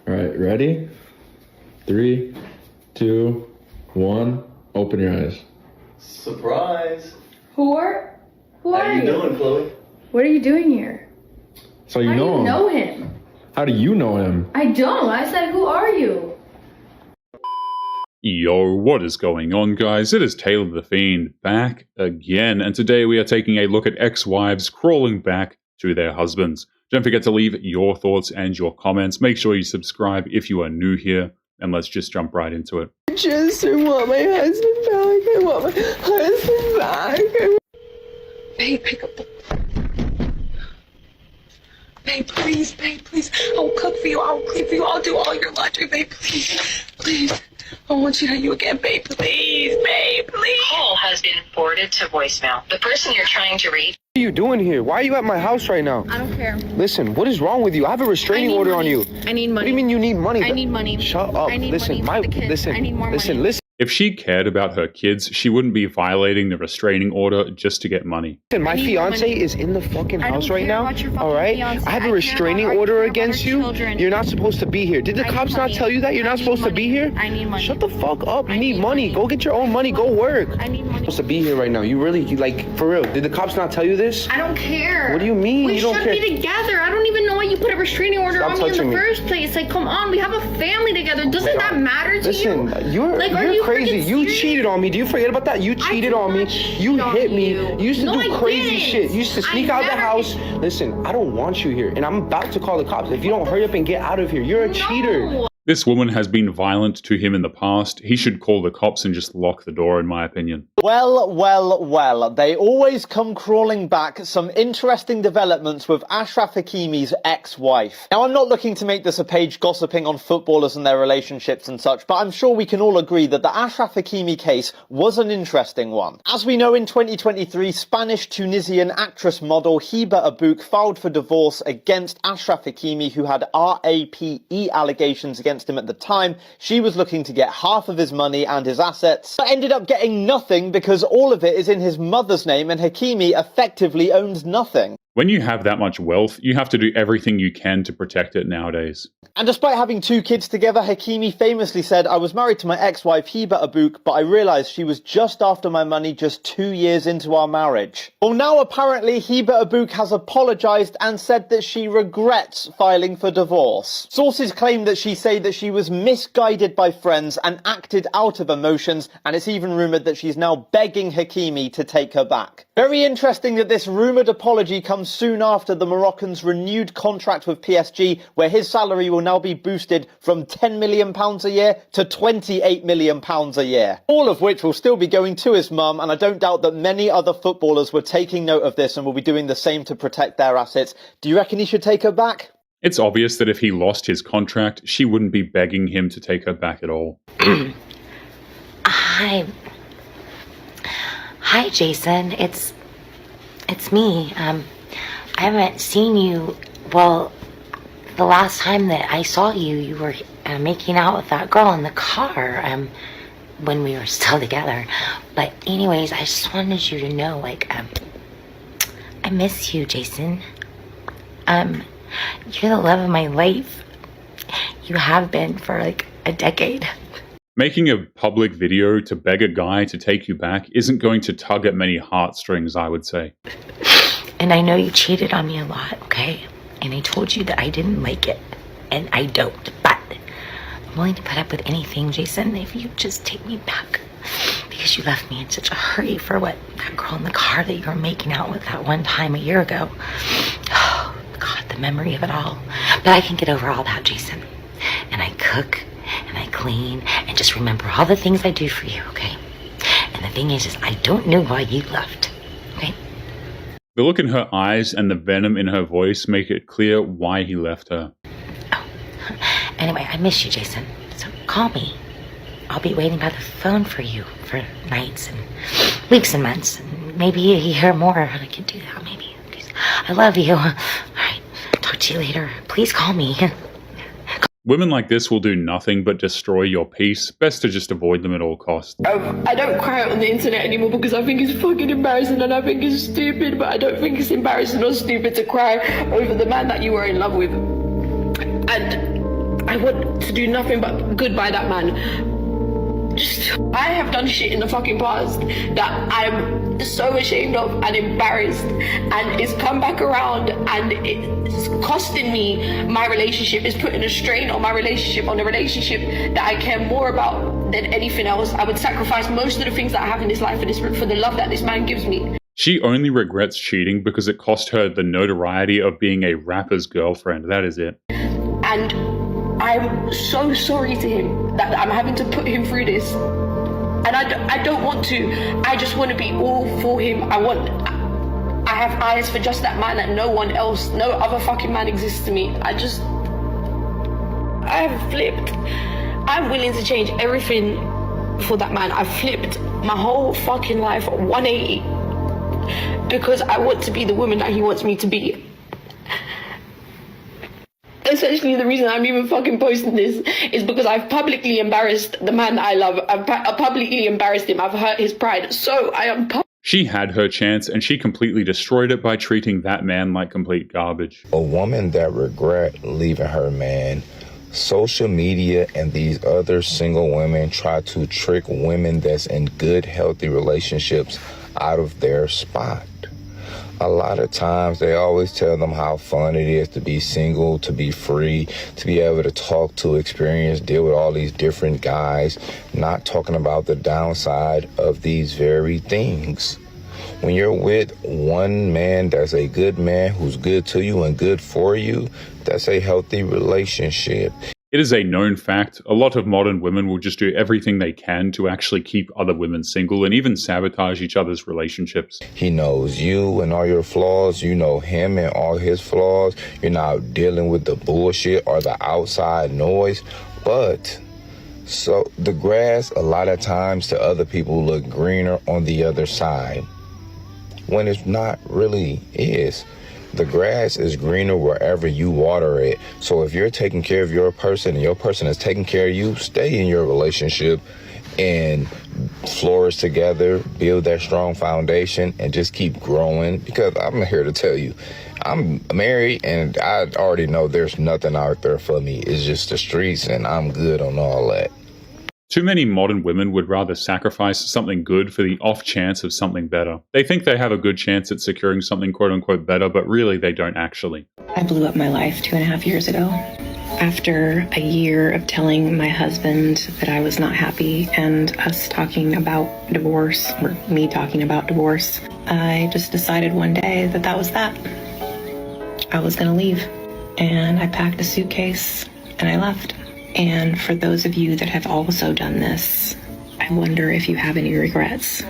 All right, ready? 3, 2, 1. Open your eyes. Surprise. Who are How you? you doing, Chloe? What are you doing here? So you How know do you him. know him? How do you know him? I don't. I said, who are you? Yo, what is going on, guys? It is Taylor the Fiend back again, and today we are taking a look at ex-wives crawling back to their husbands. Don't forget to leave your thoughts and your comments. Make sure you subscribe if you are new here, and let's just jump right into it. I just want my husband back. I want my husband back. Babe, pick up the... Babe, please, I'll cook for you, I'll clean for you, I'll do all your laundry, babe, please. I want you to you again, babe, please. Call has been forwarded to voicemail. The person you're trying to reach. What are you doing here? Why are you at my house right now? I don't care. Listen, what is wrong with you? I have a restraining order on you. I need money. What do you mean you need money? I need money. Shut up. I need Listen, money for the kids. I need more money. Listen. If she cared about her kids, she wouldn't be violating the restraining order just to get money. My need fiance money. is in the fucking I don't house right care now. about your fucking All right? fiance. I have I a care restraining about- I order care about against our you. children. You're not supposed to be here. Did the I need cops not money. tell you that you're I not need supposed to money. be here? I need money. Shut the fuck up. You I need need money. money. Go get your own money. Go work. I need money. Supposed to be here right now. You really, like, for real. Did the cops not tell you this? I don't care. What do you mean? We You don't should care? be together. I don't even know why you put a restraining order Stop on me in touching the me. first place. Like, come on, we have a family together. Doesn't that matter to you? Listen, you're Like, are you crazy. freaking You serious? cheated on me. Do you forget about that? You cheated did on me. not cheat You on hit me. you. You used to No, do I crazy didn't. shit. You used to sneak I out the never house. did. Listen, I don't want you here, and I'm about to call the cops. If you don't hurry up and get out of here, you're a cheater. No. This woman has been violent to him in the past. He should call the cops and just lock the door, in my opinion. Well, they always come crawling back. Some interesting developments with Achraf Hakimi's ex-wife. Now, I'm not looking to make this a page gossiping on footballers and their relationships and such, but I'm sure we can all agree that the Achraf Hakimi case was an interesting one. As we know, in 2023, Spanish-Tunisian actress model Hiba Abouk filed for divorce against Achraf Hakimi, who had RAPE allegations against him at the time. She was looking to get half of his money and his assets, but ended up getting nothing because all of it is in his mother's name and Hakimi effectively owns nothing. When you have that much wealth, you have to do everything you can to protect it nowadays. And despite having 2 kids together, Hakimi famously said, "I was married to my ex-wife Hiba Abouk, but I realised she was just after my money just 2 years into our marriage." Well, now apparently Hiba Abouk has apologised and said that she regrets filing for divorce. Sources claim that she said that she was misguided by friends and acted out of emotions, and it's even rumoured that she's now begging Hakimi to take her back. Very interesting that this rumoured apology comes soon after the Moroccan's renewed contract with PSG, where his salary will now be boosted from £10 million a year to £28 million a year. All of which will still be going to his mum, and I don't doubt that many other footballers were taking note of this and will be doing the same to protect their assets. Do you reckon he should take her back? It's obvious that if he lost his contract, she wouldn't be begging him to take her back at all. Hi, Jason. It's me. I haven't seen you. Well, the last time that I saw you, you were making out with that girl in the car. When we were still together. But anyways, I just wanted you to know, I miss you, Jason. You're the love of my life. You have been for a decade. Making a public video to beg a guy to take you back isn't going to tug at many heartstrings, I would say. And I know you cheated on me a lot, okay? And I told you that I didn't like it. And I don't. But I'm willing to put up with anything, Jason, if you just take me back. Because you left me in such a hurry for that girl in the car that you were making out with that one time a year ago. Oh, God, the memory of it all. But I can get over all that, Jason. And I cook, and I clean, and just remember all the things I do for you, okay? And the thing is I don't know why you left, okay? The look in her eyes and the venom in her voice make it clear why he left her. Oh, anyway, I miss you, Jason. So call me. I'll be waiting by the phone for you for nights and weeks and months. And maybe a year more. I can do that, maybe. I love you. All right, talk to you later. Please call me. Women like this will do nothing but destroy your peace. Best to just avoid them at all costs. I don't cry on the internet anymore because I think it's fucking embarrassing and I think it's stupid, but I don't think it's embarrassing or stupid to cry over the man that you were in love with. And I want to do nothing but good by that man. I have done shit in the fucking past that I'm so ashamed of and embarrassed, and it's come back around and it's costing me my relationship. It's putting a strain on my relationship, on the relationship that I care more about than anything else. I would sacrifice most of the things that I have in this life for the love that this man gives me. She only regrets cheating because it cost her the notoriety of being a rapper's girlfriend. That is it. And I'm so sorry to him that I'm having to put him through this. And I don't want to. I just want to be all for him. I have eyes for just that man, that no one else, no other fucking man exists to me. I have flipped. I'm willing to change everything for that man. I've flipped my whole fucking life 180 because I want to be the woman that he wants me to be. Essentially, the reason I'm even fucking posting this is because I've publicly embarrassed the man that I love. I've publicly embarrassed him. I've hurt his pride. So I am... She had her chance, and she completely destroyed it by treating that man like complete garbage. A woman that regret leaving her man, social media and these other single women try to trick women that's in good, healthy relationships out of their spot. A lot of times they always tell them how fun it is to be single, to be free, to be able to talk to, experience, deal with all these different guys, not talking about the downside of these very things. When you're with one man that's a good man who's good to you and good for you, that's a healthy relationship. It is a known fact. A lot of modern women will just do everything they can to actually keep other women single and even sabotage each other's relationships. He knows you and all your flaws. You know him and all his flaws. You're not dealing with the bullshit or the outside noise. But so the grass, a lot of times to other people, look greener on the other side when it's not really is. The grass is greener wherever you water it. So if you're taking care of your person and your person is taking care of you, stay in your relationship and flourish together, build that strong foundation, and just keep growing. Because I'm here to tell you, I'm married and I already know there's nothing out there for me. It's just the streets, and I'm good on all that. Too many modern women would rather sacrifice something good for the off chance of something better. They think they have a good chance at securing something quote-unquote better, but really they don't actually. I blew up my life 2.5 years ago. After a year of telling my husband that I was not happy and us talking about divorce, or me talking about divorce, I just decided one day that that was that. I was gonna leave. And I packed a suitcase and I left. And for those of you that have also done this, I wonder if you have any regrets.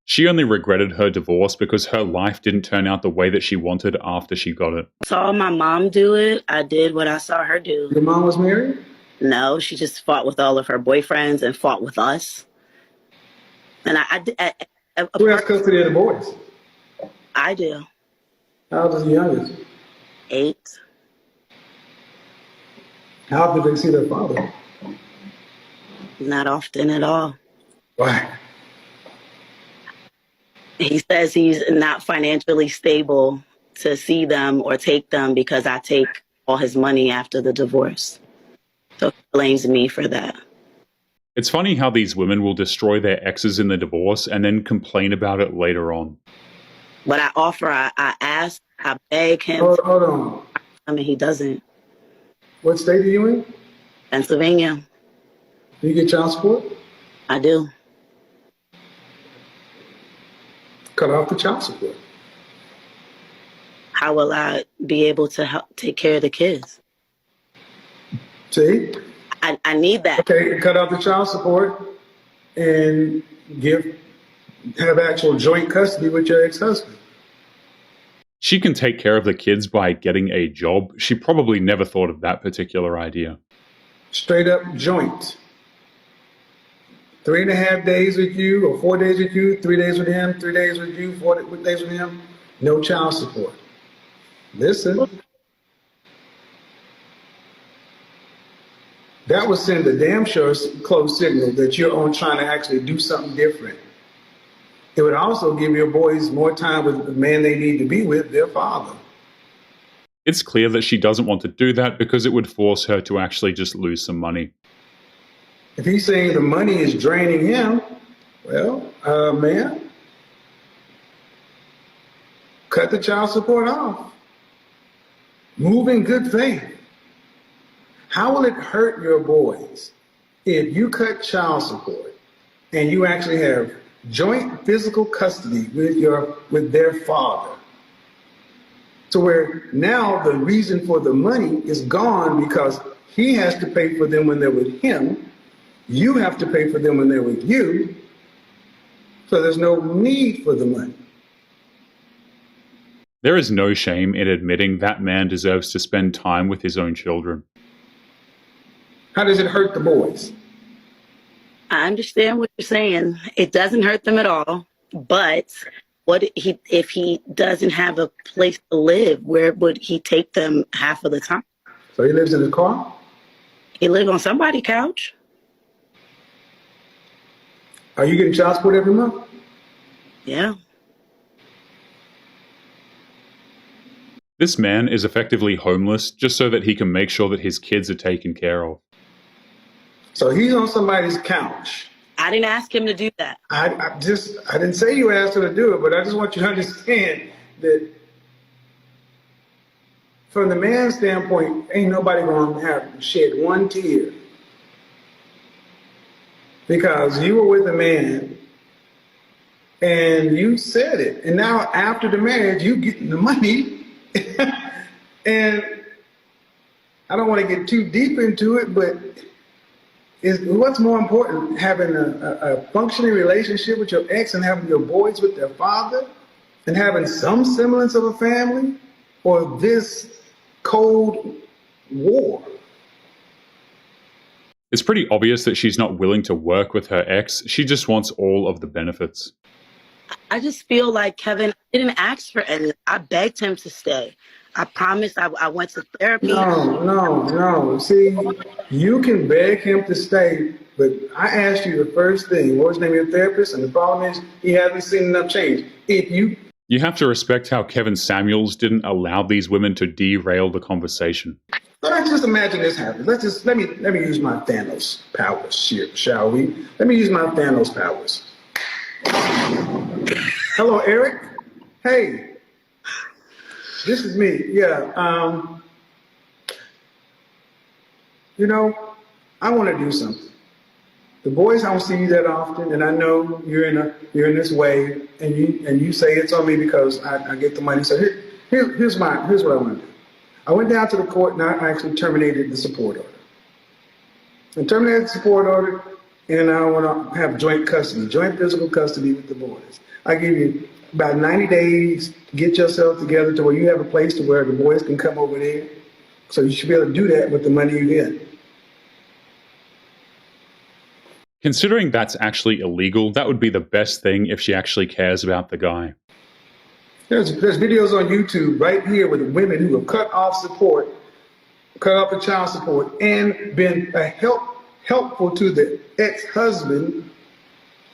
She only regretted her divorce because her life didn't turn out the way that she wanted after she got it. Saw my mom do it. I did what I saw her do. Your mom was married? No, she just fought with all of her boyfriends and fought with us. And Who has custody of the boys? I do. How old is the youngest? 8. How did they see their father? Not often at all. Why? He says he's not financially stable to see them or take them because I take all his money after the divorce. So he blames me for that. It's funny how these women will destroy their exes in the divorce and then complain about it later on. But I offer, I ask, I beg him. Hold on. I mean, he doesn't. What state are you in? Pennsylvania. Do you get child support? I do. Cut off the child support. How will I be able to help take care of the kids? See? I need that. Okay, cut off the child support and have actual joint custody with your ex-husband. She can take care of the kids by getting a job. She probably never thought of that particular idea. Straight up joint. 3.5 days with you, or 4 days with you, 3 days with him, 3 days with you, 4 days with him. No child support. Listen. That would send a damn sure close signal that you're on trying to actually do something different. It would also give your boys more time with the man they need to be with, their father. It's clear that she doesn't want to do that because it would force her to actually just lose some money. If he's saying the money is draining him, well, man, cut the child support off. Move in good faith. How will it hurt your boys if you cut child support and you actually have joint physical custody with their father? To where now the reason for the money is gone because he has to pay for them when they're with him. You have to pay for them when they're with you. So there's no need for the money. There is no shame in admitting that man deserves to spend time with his own children. How does it hurt the boys? I understand what you're saying. It doesn't hurt them at all. But if he doesn't have a place to live, where would he take them half of the time? So he lives in his car? He lives on somebody's couch. Are you getting child support every month? Yeah. This man is effectively homeless just so that he can make sure that his kids are taken care of. So he's on somebody's couch. I didn't ask him to do that. I didn't say you asked her to do it, but I just want you to understand that from the man's standpoint, ain't nobody gonna have shed one tear because you were with a man and you said it. And now after the marriage, you getting the money. And I don't want to get too deep into it, but what's more important, having a functioning relationship with your ex and having your boys with their father and having some semblance of a family, or this cold war? It's pretty obvious that she's not willing to work with her ex. She just wants all of the benefits. I just feel like Kevin didn't ask for any. I begged him to stay. I promised I went to therapy. No. See, you can beg him to stay, but I asked you the first thing. What was the name of your therapist? And the problem is he hasn't seen enough change. You have to respect how Kevin Samuels didn't allow these women to derail the conversation. So let's just imagine this happens. Let me use my Thanos powers here, shall we? Let me use my Thanos powers. Hello, Eric. Hey, this is me. Yeah. I want to do something. The boys, I don't see you that often, and I know you're in this way, and you say it's on me because I get the money. So here's what I want to do. I went down to the court and I actually terminated the support order. I terminated the support order, and I want to have joint physical custody with the boys. I give you about 90 days to get yourself together to where you have a place to where the boys can come over there. So you should be able to do that with the money you get. Considering that's actually illegal, that would be the best thing if she actually cares about the guy. There's videos on YouTube right here with women who have cut off the child support, and been helpful to the ex-husband,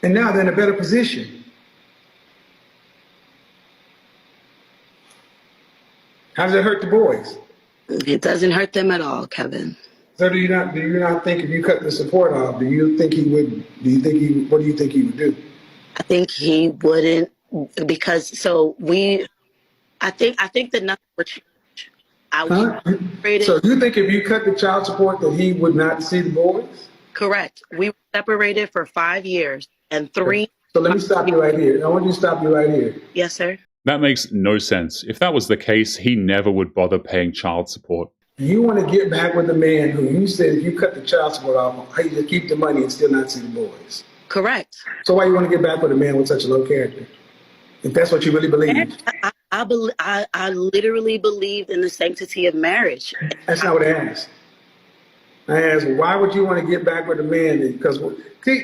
and now they're in a better position. How does it hurt the boys? It doesn't hurt them at all, Kevin. So do you not think if you cut the support off, what do you think he would do? I think he wouldn't, because I think the number would change. So you think if you cut the child support that he would not see the boys? Correct. We were separated for 5 years and 3. So let me stop you right here. I want you to stop you right here. Yes, sir. That makes no sense. If that was the case, he never would bother paying child support. You want to get back with the man who you said if you cut the child support off, he could keep the money and still not see the boys. Correct. So why you want to get back with a man with such a low character? If that's what you really believe. I literally believed in the sanctity of marriage. That's not what I asked. I asked, why would you want to get back with a man? Because see,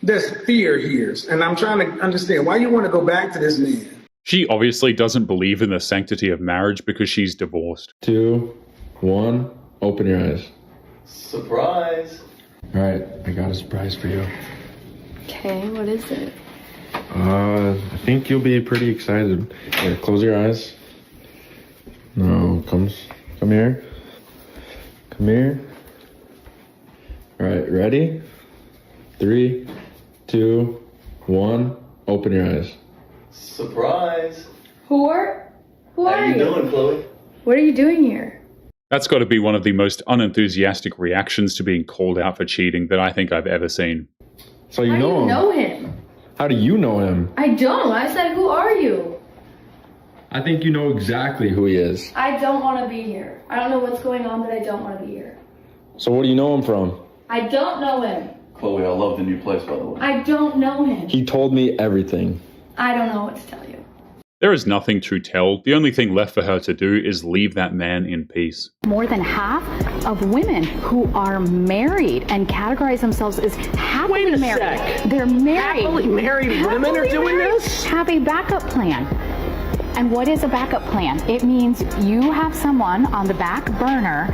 there's fear here, and I'm trying to understand why you want to go back to this man. She obviously doesn't believe in the sanctity of marriage because she's divorced. 2, 1, open your eyes. Surprise! All right, I got a surprise for you. Okay, what is it? I think you'll be pretty excited. Here, close your eyes. No, Come here. Come here. All right, ready? 3, 2, 1. Open your eyes. Surprise. Who are How you you? doing, Chloe? What are you doing here? That's got to be one of the most unenthusiastic reactions to being called out for cheating that I think I've ever seen. So you How know do you him. know him? How do you know him? I don't. I said, who are you? I think you know exactly who he is. I don't want to be here. I don't know what's going on, but I don't want to be here. So what do you know him from? I don't know him. Chloe, I love the new place, by the way. I don't know him. He told me everything. I don't know what to tell you. There is nothing to tell. The only thing left for her to do is leave that man in peace. More than half of women who are married and categorize themselves as happily married. They're married. Happily married women are doing this? Have a backup plan. And what is a backup plan? It means you have someone on the back burner.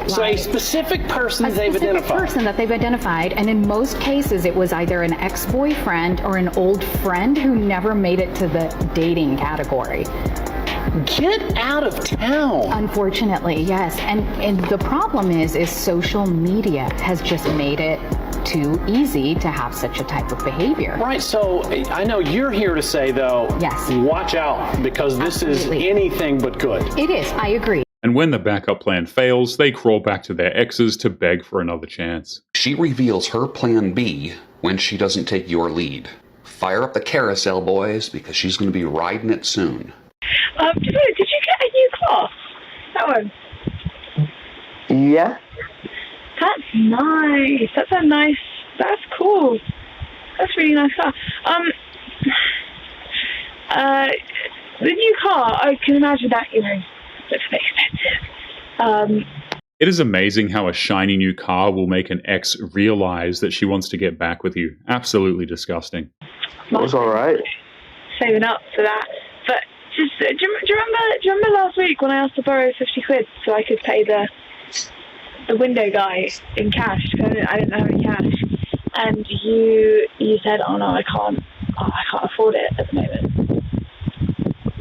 So a specific person they've identified. A specific person that they've identified, and in most cases it was either an ex-boyfriend or an old friend who never made it to the dating category. Get out of town. Unfortunately, yes. And the problem is social media has just made it too easy to have such a type of behavior. Right, so I know you're here to say, though, yes, watch out, because this is anything but good. It is, I agree. And when the backup plan fails, they crawl back to their exes to beg for another chance. She reveals her plan B when she doesn't take your lead. Fire up the carousel, boys, because she's going to be riding it soon. Did you get a new car? That one? Yeah. That's nice. That's cool. That's a really nice car. The new car, I can imagine that, looks a bit expensive. It is amazing how a shiny new car will make an ex realize that she wants to get back with you. Absolutely disgusting. That was alright. Saving up for that. But just, do you remember last week when I asked to borrow 50 quid so I could pay the window guy in cash, because I didn't have any cash, and you said, oh no, I can't afford it at the moment.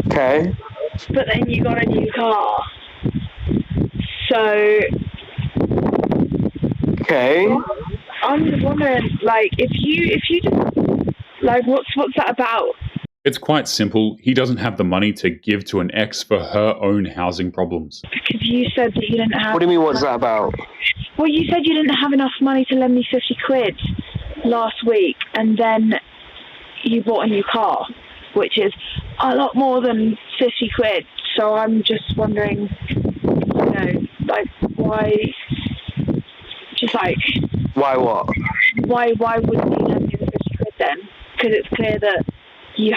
Okay. But then you got a new car, so okay. I'm just wondering, if you just what's that about? It's quite simple. He doesn't have the money to give to an ex for her own housing problems. Because you said that you didn't have... What do you mean, what's that about? Well, you said you didn't have enough money to lend me 50 quid last week, and then you bought a new car, which is a lot more than 50 quid. So I'm just wondering, why... Why what? Why wouldn't you lend me the 50 quid then? Because it's clear that you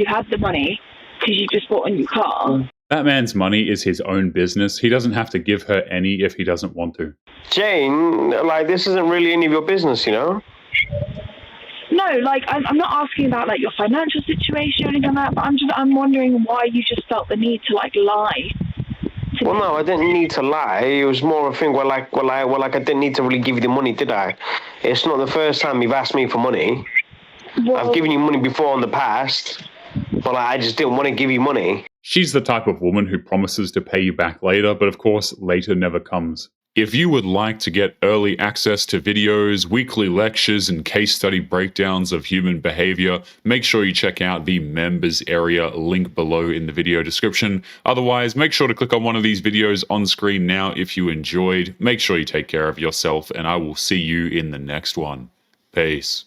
had the money because you just bought a new car. That man's money is his own business. He doesn't have to give her any if he doesn't want to. Jane, this isn't really any of your business, you know? No, I'm not asking about your financial situation or anything like that, but I'm wondering why you just felt the need to lie. Well, no, I didn't need to lie. It was more a thing where I didn't need to really give you the money, did I? It's not the first time you've asked me for money. Well, I've given you money before in the past, but I just didn't want to give you money. She's the type of woman who promises to pay you back later, but of course, later never comes. If you would like to get early access to videos, weekly lectures, and case study breakdowns of human behavior, make sure you check out the members area link below in the video description. Otherwise, make sure to click on one of these videos on screen now if you enjoyed. Make sure you take care of yourself, and I will see you in the next one. Peace.